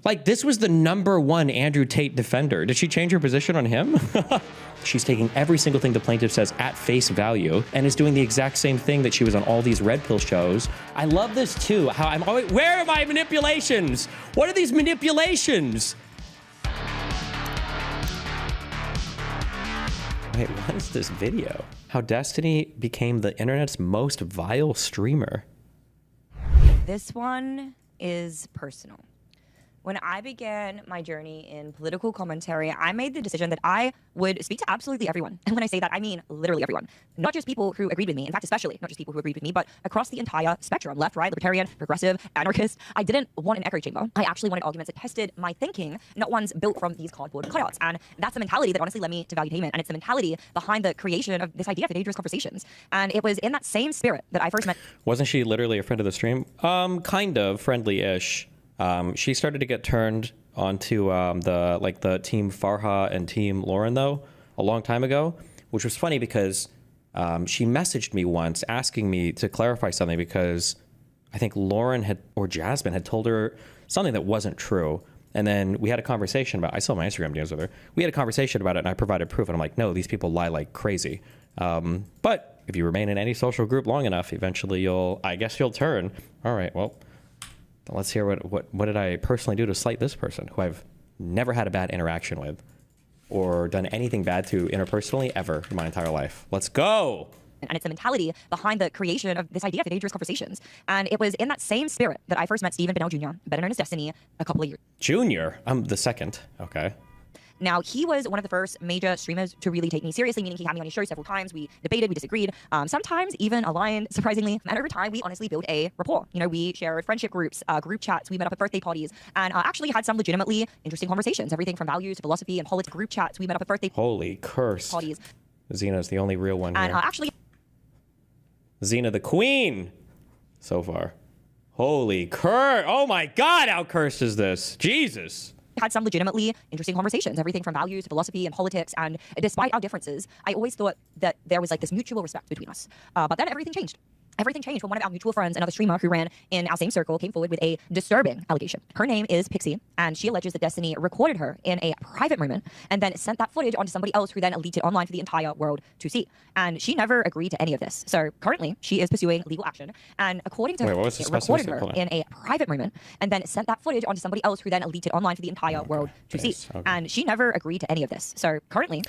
Like, this was the #1 Andrew Tate defender. Did she change her position on him? She's taking every single thing the plaintiff says at face value and is doing the exact same thing that she was on all these red pill shows. I love this too, how I'm always, where are my manipulations? What are these manipulations? Wait, what is this video? How Destiny became the internet's most vile streamer. This one is personal. When I began my journey in political commentary, I made the decision that I would speak to absolutely everyone. And when I say that, I mean literally everyone. Not just people who agreed with me, in fact, especially not just people who agreed with me, but across the entire spectrum, left, right, libertarian, progressive, anarchist. I didn't want an echo chamber. I actually wanted arguments that tested my thinking, not ones built from these cardboard cutouts. And that's the mentality that honestly led me to Valuetainment. And it's the mentality behind the creation of this idea for dangerous conversations. And it was in that same spirit that I first met. Wasn't she literally a friend of the stream? Kind of friendly-ish. She started to get turned onto the team Farha and team Lauren though a long time ago, which was funny because she messaged me once asking me to clarify something because I think Lauren or Jasmine had told her something that wasn't true. And then we had a conversation about, I saw my Instagram DMs with her. We had a conversation about it and I provided proof and I'm like, no, these people lie like crazy. But if you remain in any social group long enough, eventually I guess you'll turn. All right, well, let's hear what did I personally do to slight this person who I've never had a bad interaction with or done anything bad to interpersonally ever in my entire life. Let's go. And it's the mentality behind the creation of this idea for dangerous conversations. And it was in that same spirit that I first met Stephen Bennell Jr., better known as Destiny, a couple of years. Junior? I'm the second. Okay. Now, he was one of the first major streamers to really take me seriously, meaning he had me on his show several times. We debated, we disagreed, sometimes even aligned, surprisingly. And over time, we honestly built a rapport. You know, we shared friendship groups, group chats, we met up at birthday parties, and actually had some legitimately interesting conversations. Everything from values to philosophy and politics. Group chats, we met up at birthday Holy curse. Parties. Xena's the only real one here. And actually... Xena the queen so far. Holy curse. Oh my God, how cursed is this? Jesus. Had some legitimately interesting conversations, everything from values to philosophy and politics. And despite our differences, I always thought that there was like this mutual respect between us. But then everything changed. Everything changed when one of our mutual friends, another streamer who ran in our same circle, came forward with a disturbing allegation. Her name is Pixie, and she alleges that Destiny recorded her in a private moment and then sent that footage onto somebody else who then leaked it online for the entire world to see. And she never agreed to any of this. So currently, she is pursuing legal action. And according to her, it recorded her in a private moment and then sent that footage onto somebody else who then leaked it online for the entire world to see. Okay. And she never agreed to any of this. So currently...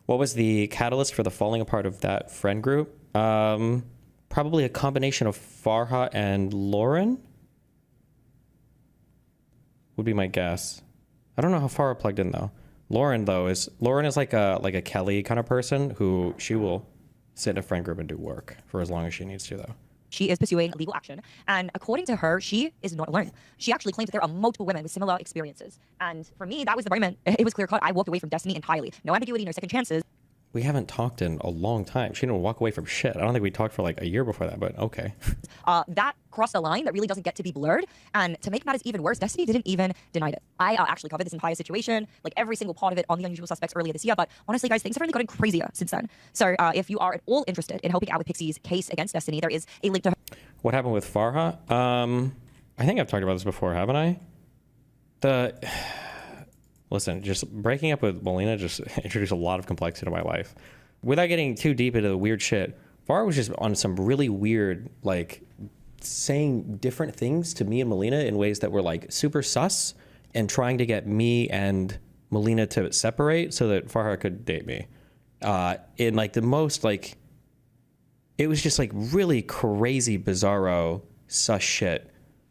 What was the catalyst for the falling apart of that friend group? Probably a combination of Farha and Lauren would be my guess. I don't know how Farha plugged in though. Lauren is like a Kelly kind of person who she will sit in a friend group and do work for as long as she needs to though. She is pursuing legal action. And according to her, she is not alone. She actually claims that there are multiple women with similar experiences. And for me, that was the moment. It was clear cut. I walked away from Destiny entirely. No ambiguity, no second chances. We haven't talked in a long time. She didn't walk away from shit. I don't think we talked for like a year before that, but okay. That crossed a line that really doesn't get to be blurred. And to make matters even worse, Destiny didn't even deny it. I actually covered this entire situation, like every single part of it on The Unusual Suspects earlier this year. But honestly, guys, things have really gotten crazier since then. So if you are at all interested in helping out with Pixie's case against Destiny, there is a link to her. What happened with Farha? I think I've talked about this before, haven't I? Listen, just breaking up with Melina just introduced a lot of complexity to my life. Without getting too deep into the weird shit, Farha was just on some really weird, like, saying different things to me and Melina in ways that were, like, super sus and trying to get me and Melina to separate so that Farha could date me. In, like, the most, like, it was just, like, really crazy, bizarro, sus shit.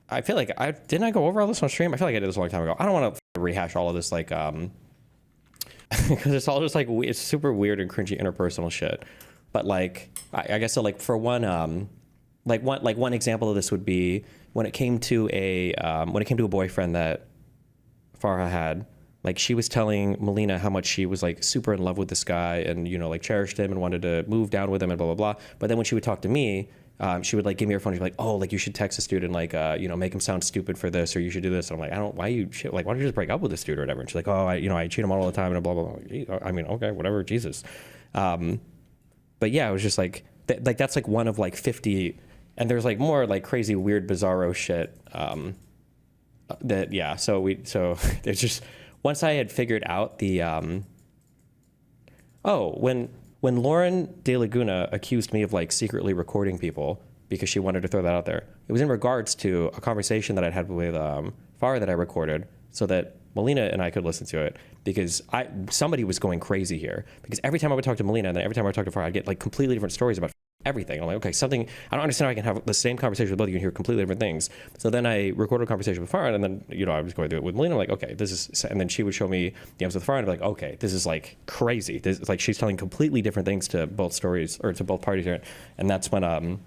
I feel like didn't I go over all this on stream? I feel like I did this a long time ago. I don't want to rehash all of this, like, because it's all just like, it's super weird and cringy interpersonal shit. But like, I guess so, like for one, one example of this would be when it came to a boyfriend that Farha had. Like she was telling Melina how much she was like super in love with this guy and, you know, like cherished him and wanted to move down with him and blah, blah, blah. But then when she would talk to me, she would like give me her phone. She'd be like, oh, like you should text this dude and like, you know, make him sound stupid for this, or you should do this. And I'm like, why don't you just break up with this dude or whatever? And she's like, oh, I cheat him all the time and blah, blah, blah. I mean, okay, whatever, Jesus. But yeah, it was just like, that's like one of like 50, and there's like more like crazy, weird, bizarro shit that, yeah. So there's just, once I had figured out the, when Lauren De Laguna accused me of like secretly recording people because she wanted to throw that out there, it was in regards to a conversation that I'd had with Farah that I recorded so that Melina and I could listen to it, because somebody was going crazy here. Because every time I would talk to Melina and then every time I would talk to Farah, I'd get like completely different stories about everything. I'm like, okay, something, I don't understand how I can have the same conversation with both of you and hear completely different things. So then I recorded a conversation with Farah, and then, you know, I was going through it with Melina. I'm like, okay, this is, and then she would show me DMs with Farah, and I'd be like, okay, this is like crazy. This is like, she's telling completely different things to both stories, or to both parties here. And that's when,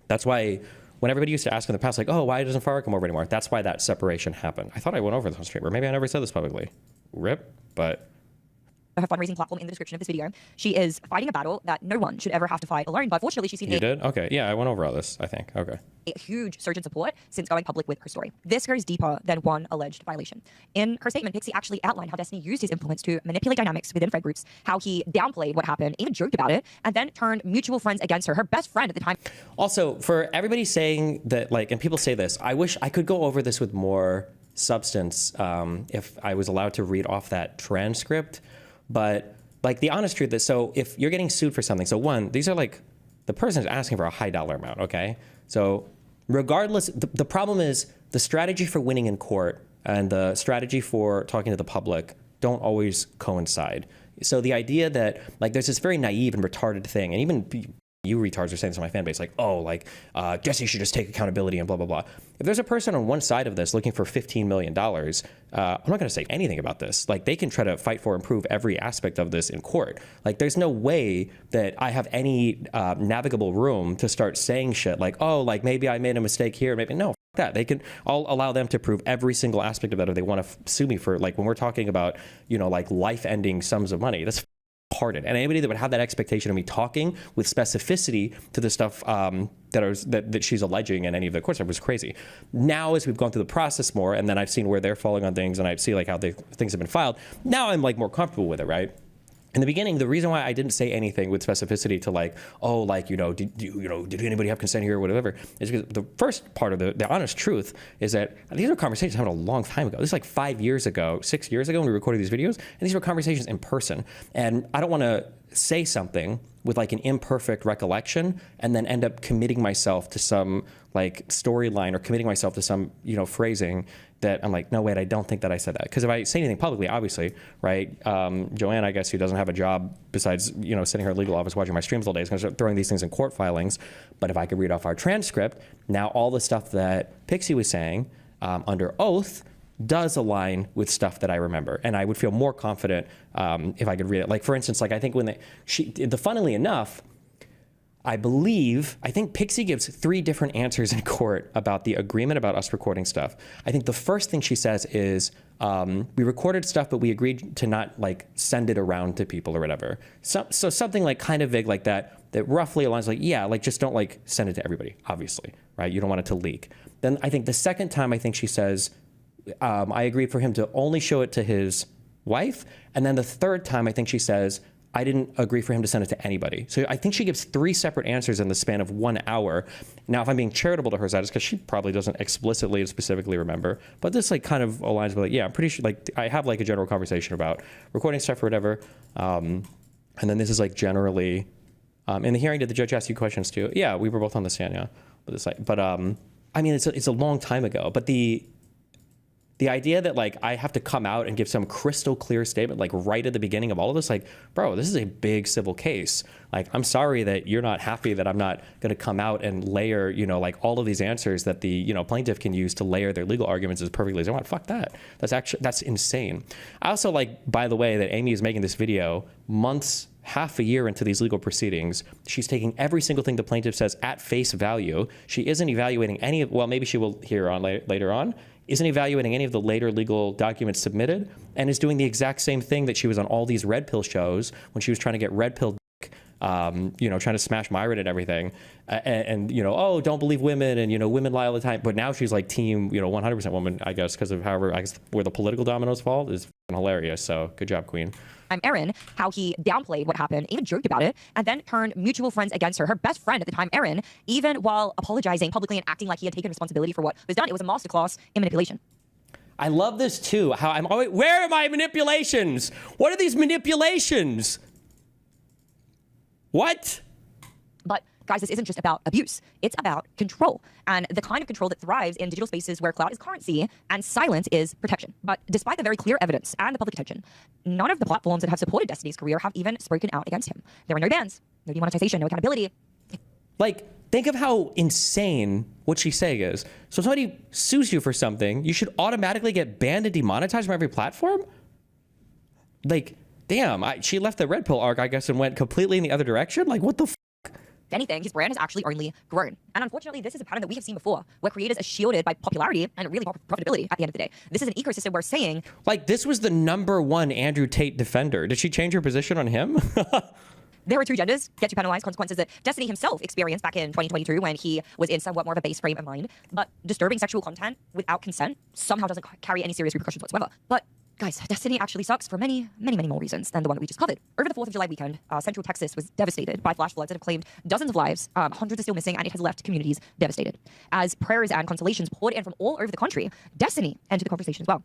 that's why when everybody used to ask in the past, like, oh, why doesn't Farah come over anymore? That's why that separation happened. I thought I went over this on stream, or maybe I never said this publicly. Rip, but her fundraising platform in the description of this video. She is fighting a battle that no one should ever have to fight alone, but fortunately she's seen you did? Okay, yeah, I went over all this, I think. Okay. A huge surge in support since going public with her story. This goes deeper than one alleged violation. In her statement, Pixie actually outlined how Destiny used his influence to manipulate dynamics within friend groups, how he downplayed what happened, even joked about it, and then turned mutual friends against her. Her best friend at the time. Also, for everybody saying that, like, and people say this, I wish I could go over this with more substance if I was allowed to read off that transcript, but like the honest truth is, so if you're getting sued for something, so one, these are like, the person is asking for a high dollar amount, okay? So regardless, the problem is the strategy for winning in court and the strategy for talking to the public don't always coincide. So the idea that, like, there's this very naive and retarded thing, and even you retards are saying this on my fan base, like, oh, like, Jesse should just take accountability and blah, blah, blah. If there's a person on one side of this looking for $15 million, I'm not going to say anything about this. Like, they can try to fight for and prove every aspect of this in court. Like, there's no way that I have any navigable room to start saying shit like, oh, like, maybe I made a mistake here. Maybe, no, that. They can, I'll allow them to prove every single aspect of that if they want to sue me for, like, when we're talking about, you know, like, life-ending sums of money. That's retarded. And anybody that would have that expectation of me talking with specificity to the stuff that she's alleging in any of the courts was crazy. Now, as we've gone through the process more, and then I've seen where they're falling on things, and I see like how things have been filed, now I'm like more comfortable with it, right? In the beginning, the reason why I didn't say anything with specificity to like, oh, like, did anybody have consent here or whatever, is because the first part of the honest truth is that these were conversations happened a long time ago. This is like 5 years ago, 6 years ago when we recorded these videos, and these were conversations in person. And I don't want to say something with like an imperfect recollection and then end up committing myself to some like storyline or committing myself to some, phrasing that I'm like, no, wait, I don't think that I said that. Because if I say anything publicly, obviously, right, Joanne, I guess, who doesn't have a job besides, sitting here in legal office watching my streams all day, is going to start throwing these things in court filings. But if I could read off our transcript, now all the stuff that Pixie was saying under oath does align with stuff that I remember. And I would feel more confident if I could read it. Like, for instance, like I think when funnily enough, I think Pixie gives 3 different answers in court about the agreement about us recording stuff. I think the first thing she says is, we recorded stuff, but we agreed to not like send it around to people or whatever. So something like kind of vague like that roughly aligns like, yeah, like just don't like send it to everybody, obviously, right? You don't want it to leak. Then I think the second time I think she says, I agreed for him to only show it to his wife. And then the third time I think she says, I didn't agree for him to send it to anybody. So I think she gives 3 separate answers in the span of 1 hour. Now, if I'm being charitable to her side, it's because she probably doesn't explicitly and specifically remember. But this like kind of aligns with like, yeah, I'm pretty sure like I have like a general conversation about recording stuff or whatever. And then this is like generally, in the hearing, did the judge ask you questions too? Yeah, we were both on the stand, yeah. But I mean, it's a long time ago. But the idea that like I have to come out and give some crystal clear statement like right at the beginning of all of this, like, bro, this is a big civil case. Like, I'm sorry that you're not happy that I'm not going to come out and layer, like all of these answers that the, plaintiff can use to layer their legal arguments as perfectly as they want. Fuck that. That's insane. I also like, by the way, that Amy is making this video months, half a year into these legal proceedings. She's taking every single thing the plaintiff says at face value. She isn't evaluating any of, well, maybe she will hear on later on, isn't evaluating any of the later legal documents submitted, and is doing the exact same thing that she was on all these red pill shows when she was trying to get red pill, trying to smash Myron and everything, and oh, don't believe women, and women lie all the time. But now she's like team, 100% woman, I guess, because of where the political dominoes fall is hilarious. So good job, Queen. I'm Erin, how he downplayed what happened, even joked about it, and then turned mutual friends against her. Her best friend at the time, Erin, even while apologizing publicly and acting like he had taken responsibility for what was done. It was a masterclass in manipulation. I love this too. How I'm always, where are my manipulations? What are these manipulations? What? But guys, this isn't just about abuse. It's about control, and the kind of control that thrives in digital spaces where clout is currency and silence is protection. But despite the very clear evidence and the public attention, none of the platforms that have supported Destiny's career have even spoken out against him. There are no bans, no demonetization, no accountability. Like, think of how insane what she's saying is. So if somebody sues you for something, you should automatically get banned and demonetized from every platform? Like, damn, she left the Red Pill arc, I guess, and went completely in the other direction? Like, what the f? If anything, his brand has actually only grown. And unfortunately, this is a pattern that we have seen before, where creators are shielded by popularity and really profitability at the end of the day. This is an ecosystem where saying... Like, this was the #1 Andrew Tate defender. Did she change her position on him? There are two genders, get to penalize consequences that Destiny himself experienced back in 2022 when he was in somewhat more of a base frame of mind. But disturbing sexual content without consent somehow doesn't carry any serious repercussions whatsoever. But guys, Destiny actually sucks for many, many, many more reasons than the one that we just covered. Over the 4th of July weekend, Central Texas was devastated by flash floods that have claimed dozens of lives, hundreds are still missing, and it has left communities devastated. As prayers and consolations poured in from all over the country, Destiny entered the conversation as well.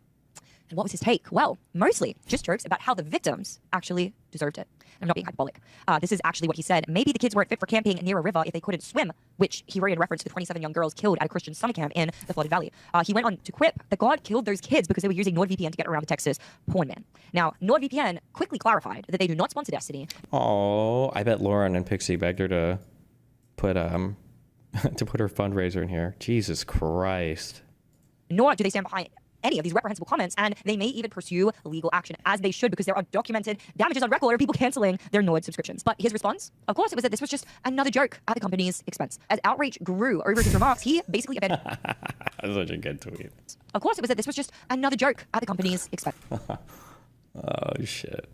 And what was his take? Well, mostly just jokes about how the victims actually deserved it. I'm not being hyperbolic. This is actually what he said. Maybe the kids weren't fit for camping near a river if they couldn't swim, which he wrote in reference to the 27 young girls killed at a Christian summer camp in the flooded valley. He went on to quip that God killed those kids because they were using NordVPN to get around the Texas porn ban. Now, NordVPN quickly clarified that they do not sponsor Destiny. Oh, I bet Lauren and Pixie begged her to put to put her fundraiser in here. Jesus Christ. Nor do they stand behind any of these reprehensible comments, and they may even pursue legal action, as they should, because there are documented damages on record of people canceling their Nord subscriptions. But his response, of course, it was that this was just another joke at the company's expense. As outrage grew over his remarks, he basically abandoned... That's such a good tweet. Of course, it was that this was just another joke at the company's expense. Oh, shit.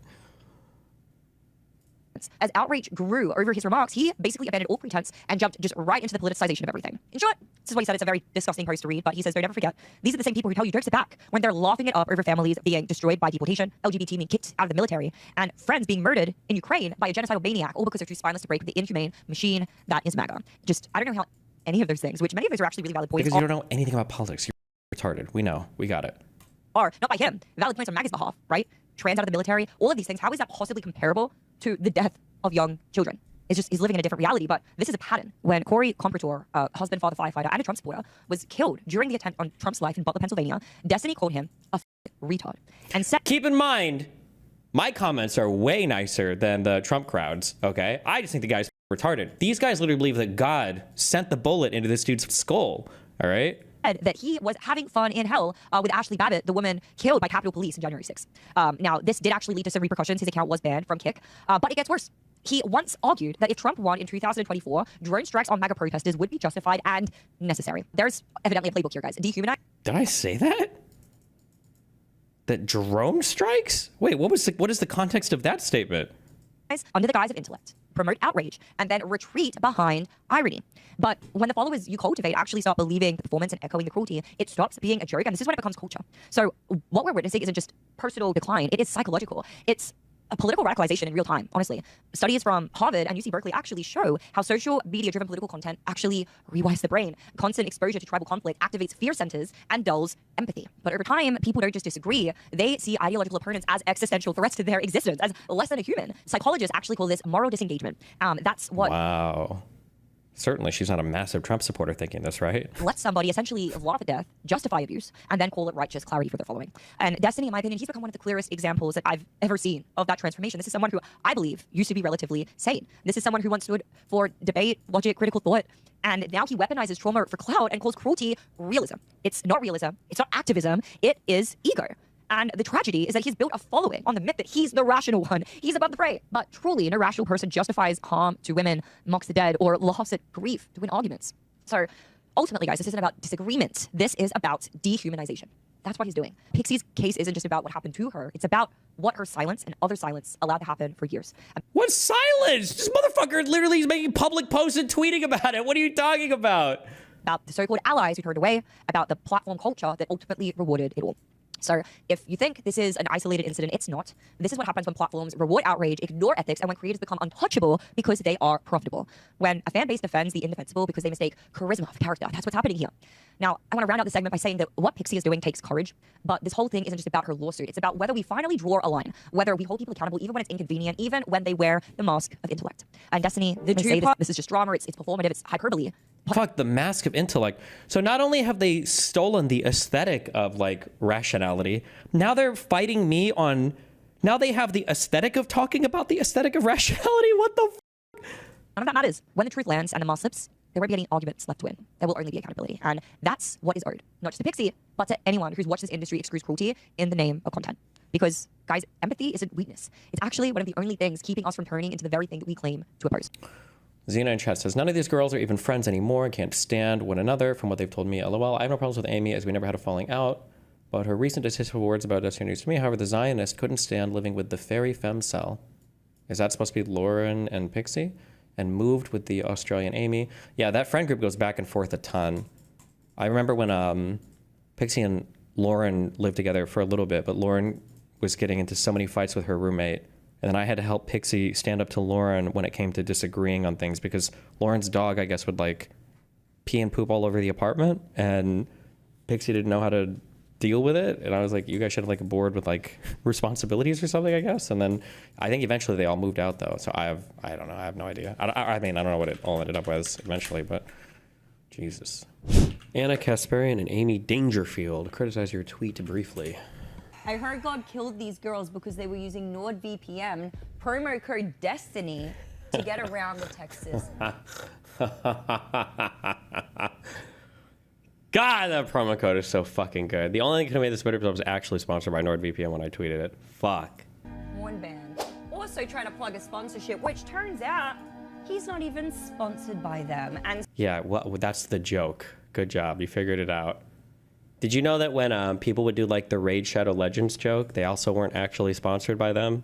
As outrage grew over his remarks, he basically abandoned all pretense and jumped just right into the politicization of everything. In short, this is what he said. It's a very disgusting post to read, but he says, don't ever forget, these are the same people who tell you jokes are back when they're laughing it up over families being destroyed by deportation, LGBT being kicked out of the military, and friends being murdered in Ukraine by a genocidal maniac, all because they're too spineless to break with the inhumane machine that is MAGA. Just, I don't know how any of those things, which many of those are actually really valid points. Because you don't know anything about politics. You're retarded. We know. We got it. Are not by him. Valid points on MAGA's behalf, right? Trans out of the military, all of these things. How is that possibly comparable to the death of young children? It's just, he's living in a different reality, but this is a pattern. When Corey Comprator, a husband, father, firefighter, and a Trump supporter, was killed during the attempt on Trump's life in Butler, Pennsylvania, Destiny called him a retard. And said, keep in mind, my comments are way nicer than the Trump crowd's, okay? I just think the guy's retarded. These guys literally believe that God sent the bullet into this dude's skull, all right? That he was having fun in hell with Ashley Babbitt, the woman killed by Capitol Police on January 6th. Now, this did actually lead to some repercussions. His account was banned from Kick, but it gets worse. He once argued that if Trump won in 2024, drone strikes on MAGA protesters would be justified and necessary. There's evidently a playbook here, guys. Dehumanize. Did I say that? That drone strikes? Wait, what is the context of that statement? Under the guise of intellect, promote outrage, and then retreat behind irony. But when the followers you cultivate actually start believing the performance and echoing the cruelty, it stops being a joke, and this is when it becomes culture. So what we're witnessing isn't just personal decline, it is psychological. It's a political radicalization in real time, honestly. Studies from Harvard and UC Berkeley actually show how social media-driven political content actually rewires the brain. Constant exposure to tribal conflict activates fear centers and dulls empathy. But over time, people don't just disagree. They see ideological opponents as existential threats to their existence, as less than a human. Psychologists actually call this moral disengagement. That's what... Wow. Certainly, she's not a massive Trump supporter thinking this, right? Let somebody essentially laugh at death, justify abuse, and then call it righteous clarity for their following. And Destiny, in my opinion, he's become one of the clearest examples that I've ever seen of that transformation. This is someone who I believe used to be relatively sane. This is someone who once stood for debate, logic, critical thought, and now he weaponizes trauma for clout and calls cruelty realism. It's not realism. It's not activism. It is ego. And the tragedy is that he's built a following on the myth that he's the rational one. He's above the prey. But truly, no rational person justifies harm to women, mocks the dead, or laughs at grief to win arguments. So ultimately, guys, this isn't about disagreement. This is about dehumanization. That's what he's doing. Pixie's case isn't just about what happened to her. It's about what her silence and other silence allowed to happen for years. What silence? This motherfucker literally is making public posts and tweeting about it. What are you talking about? About the so-called allies who turned away, about the platform culture that ultimately rewarded it all. So if you think this is an isolated incident, it's not. This is what happens when platforms reward outrage, ignore ethics, and when creators become untouchable because they are profitable. When a fan base defends the indefensible because they mistake charisma for character, that's what's happening here. Now, I want to round out the segment by saying that what Pixie is doing takes courage, but this whole thing isn't just about her lawsuit. It's about whether we finally draw a line, whether we hold people accountable even when it's inconvenient, even when they wear the mask of intellect. And Destiny, the say this is just drama, it's performative, it's hyperbole. Fuck, the mask of intellect. So not only have they stolen the aesthetic of like rationality, now they're fighting me on, now they have the aesthetic of talking about the aesthetic of rationality. What the fuck? None of that matters. When the truth lands and the mask slips, there won't be any arguments left to win. There will only be accountability. And that's what is owed, not just to Pixie, but to anyone who's watched this industry excuse cruelty in the name of content. Because, guys, empathy isn't weakness. It's actually one of the only things keeping us from turning into the very thing that we claim to oppose. Xena in chat says, none of these girls are even friends anymore and can't stand one another from what they've told me. LOL. I have no problems with Amy as we never had a falling out. But her recent distasteful words about Destiny news to me, however, the Zionist couldn't stand living with the fairy femcel. Is that supposed to be Lauren and Pixie? And moved with the Australian Amy. Yeah, that friend group goes back and forth a ton. I remember when Pixie and Lauren lived together for a little bit, but Lauren was getting into so many fights with her roommate. And then I had to help Pixie stand up to Lauren when it came to disagreeing on things because Lauren's dog, I guess, would like pee and poop all over the apartment. And Pixie didn't know how to deal with it. And I was like, you guys should have like a board with like responsibilities or something, I guess. And then I think eventually they all moved out though. So I don't know. I have no idea. I mean, I don't know what it all ended up with eventually, but Jesus. Anna Kasparian and Amy Dangerfield criticize your tweet briefly. I heard God killed these girls because they were using NordVPN promo code DESTINY to get around the Texas. God, that promo code is so fucking good. The only thing that could have made this better was actually sponsored by NordVPN when I tweeted it. Fuck. One band. Also trying to plug a sponsorship, which turns out he's not even sponsored by them. And yeah, well, that's the joke. Good job. You figured it out. Did you know that when people would do like the Raid Shadow Legends joke, they also weren't actually sponsored by them?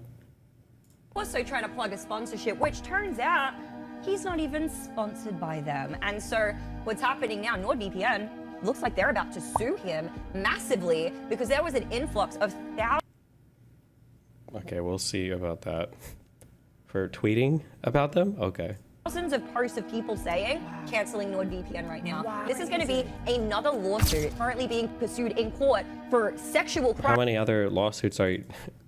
also trying to plug a sponsorship, which turns out he's not even sponsored by them. And so what's happening now, NordVPN looks like they're about to sue him massively because there was an influx of thousands. Okay, we'll see about that. For tweeting about them? Okay. Thousands of posts of people saying, canceling NordVPN right now. This is going to be another lawsuit currently being pursued in court for sexual crimes. How many other lawsuits are you...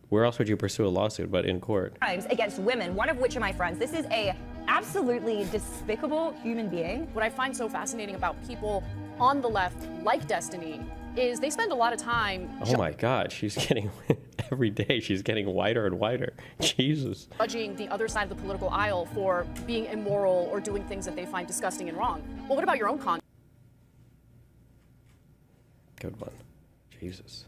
Where else would you pursue a lawsuit but in court? Against women, one of which are my friends. This is a absolutely despicable human being. What I find so fascinating about people on the left, like Destiny, is they spend a lot of time... Oh my God, she's getting... Every day she's getting whiter and whiter. Jesus. Judging the other side of the political aisle for being immoral or doing things that they find disgusting and wrong. Well, what about your own content? Good one. Jesus.